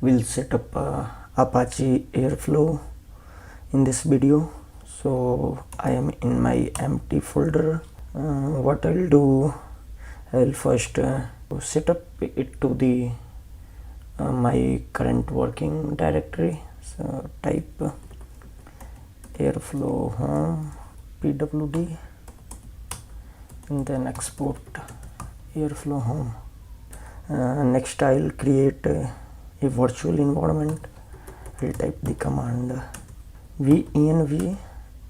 will set up Apache Airflow in this video. So I am in my empty folder. What I'll do, I'll first set up it to the my current working directory. So type airflow home pwd and then export airflow home. Next I'll create a virtual environment. I'll type the command venv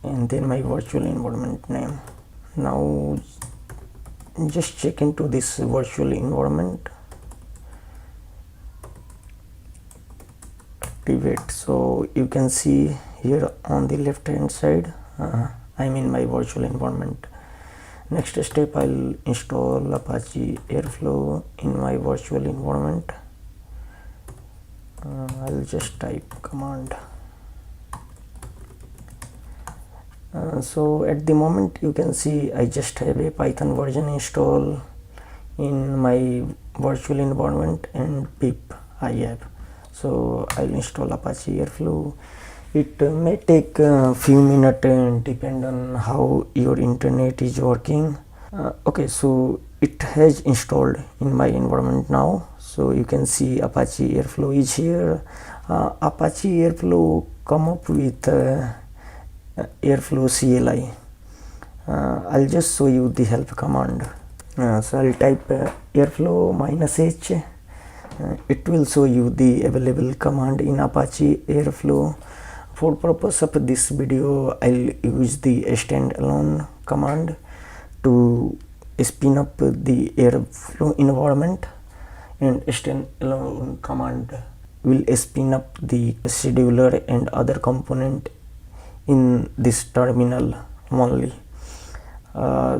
and then my virtual environment name. Now just check into this virtual environment, activate. So you can see here on the left hand side I'm in my virtual environment. Next step, I'll install Apache Airflow in my virtual environment. I'll just type command. So at the moment you can see I just have a Python version installed in my virtual environment and pip I have. So I'll install Apache Airflow. It may take a few minutes and depend on how your internet is working. Okay, so it has installed in my environment now. So you can see Apache Airflow is here. Apache Airflow come up with Airflow CLI. I'll just show you the help command. So I'll type airflow -h. It will show you the available command in Apache Airflow. For purpose of this video, I'll use the standalone command to spin up the Airflow environment, and standalone command will spin up the scheduler and other component in this terminal only.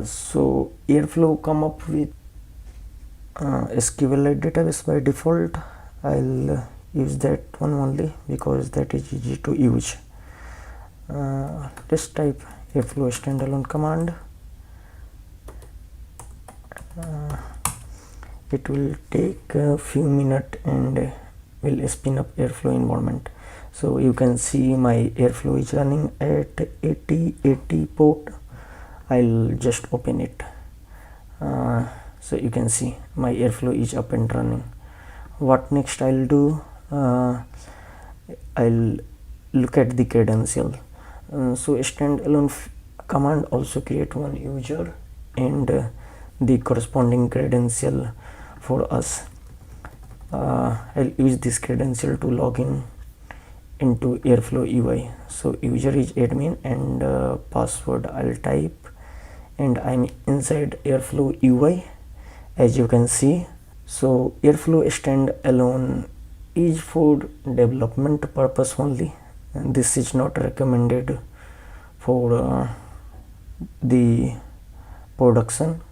So Airflow come up with SQLite database by default. I'll use that one only because that is easy to use. Just type airflow standalone command. It will take a few minutes and will spin up Airflow environment. So you can see my Airflow is running at 8080 port. I'll just open it. So you can see my Airflow is up and running. What next I'll do, I'll look at the credential. So standalone command also create one user and the corresponding credential for us. I'll use this credential to log in into Airflow UI. So user is admin and password I'll type, and I'm inside Airflow UI as you can see. So Airflow standalone is for development purpose only, and this is not recommended for the production.